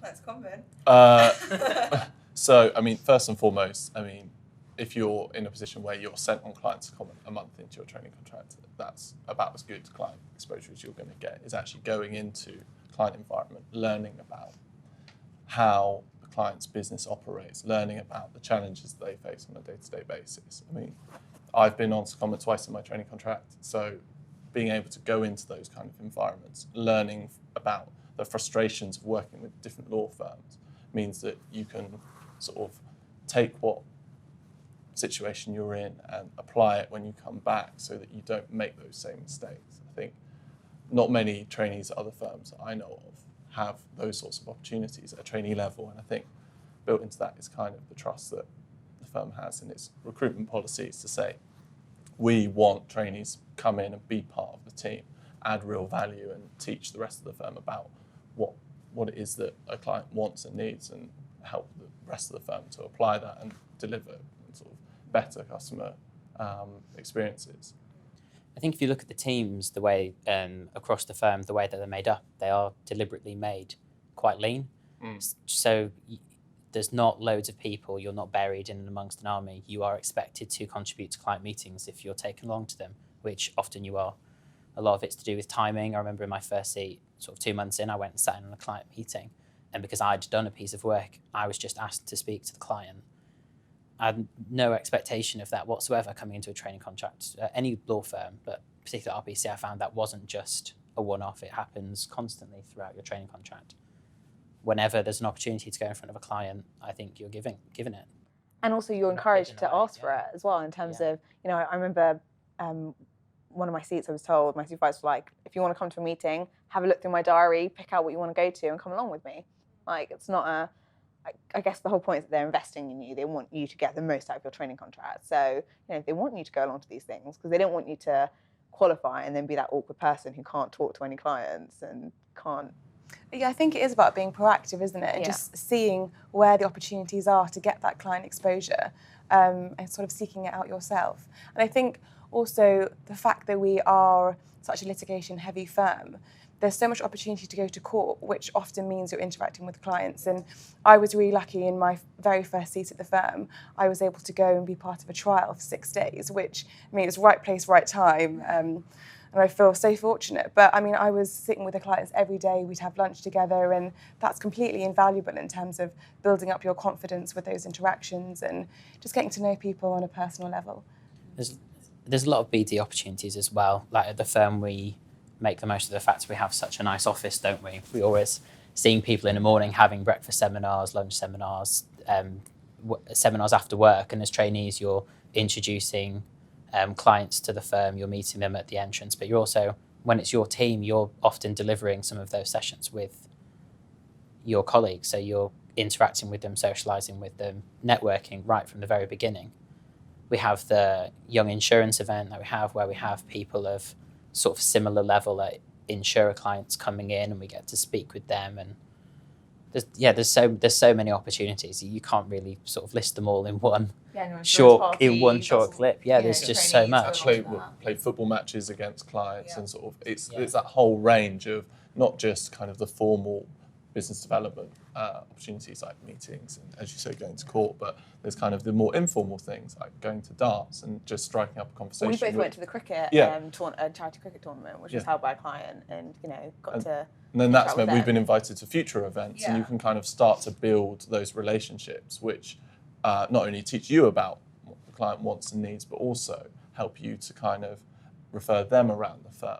Let's comment. So, I mean, first and foremost, I mean, if you're in a position where you're sent on clients to comment a month into your training contract, that's about as good client exposure as you're going to get, is actually going into client environment, learning about how the client's business operates, learning about the challenges they face on a day-to-day basis. I mean, I've been on secondment twice in my training contract, so being able to go into those kind of environments, learning about the frustrations of working with different law firms means that you can sort of take what situation you're in and apply it when you come back so that you don't make those same mistakes. I think not many trainees at other firms that I know of have those sorts of opportunities at a trainee level, and I think built into that is kind of the trust that the firm has in its recruitment policies to say, we want trainees to come in and be part of the team, add real value and teach the rest of the firm about what it is that a client wants and needs, and help the rest of the firm to apply that and deliver sort of better customer experiences. I think if you look at the teams, the way across the firm, the way that they're made up, they are deliberately made quite lean. So there's not loads of people, you're not buried in and amongst an army. You are expected to contribute to client meetings if you're taken along to them, which often you are. A lot of it's to do with timing. I remember in my first seat, sort of 2 months in, I went and sat in on a client meeting. And because I'd done a piece of work, I was just asked to speak to the client. I had no expectation of that whatsoever coming into a training contract. Any law firm, but particularly RBC, I found that wasn't just a one-off. It happens constantly throughout your training contract. Whenever there's an opportunity to go in front of a client, I think you're given it. And also you're encouraged to ask for it as well, in terms of, you know, I remember one of my seats, I was told, my supervisor was like, if you want to come to a meeting, have a look through my diary, pick out what you want to go to and come along with me. Like, it's not I guess the whole point is that they're investing in you. They want you to get the most out of your training contract. So, you know, they want you to go along to these things because they don't want you to qualify and then be that awkward person who can't talk to any clients and can't. Yeah, I think it is about being proactive, isn't it? And just seeing where the opportunities are to get that client exposure and sort of seeking it out yourself. And I think also the fact that we are such a litigation-heavy firm, there's so much opportunity to go to court, which often means you're interacting with clients. And I was really lucky in my very first seat at the firm, I was able to go and be part of a trial for 6 days, which, I mean, it was right place, right time. And I feel so fortunate. But I mean, I was sitting with the clients every day, we'd have lunch together, and that's completely invaluable in terms of building up your confidence with those interactions and just getting to know people on a personal level. There's a lot of BD opportunities as well. Like at the firm, we make the most of the fact we have such a nice office, don't we? We always seeing people in the morning having breakfast seminars, lunch seminars, seminars after work, and as trainees you're introducing clients to the firm, you're meeting them at the entrance, but you're also, when it's your team, you're often delivering some of those sessions with your colleagues, so you're interacting with them, socialising with them, networking right from the very beginning. We have the Young Insurance event that we have where we have people of sort of similar level at insurer clients coming in, and we get to speak with them. And there's so many opportunities. You can't really sort of list them all in one short clip. Yeah, there's just so much. Play football matches against clients, and sort of it's that whole range of not just kind of the formal business development opportunities like meetings and, as you say, going to court, but there's kind of the more informal things like going to darts and just striking up a conversation. We both went to the cricket charity cricket tournament, which was held by a client, and got to. And then that's when we've been invited to future events, and you can kind of start to build those relationships, which not only teach you about what the client wants and needs, but also help you to kind of refer them around the firm.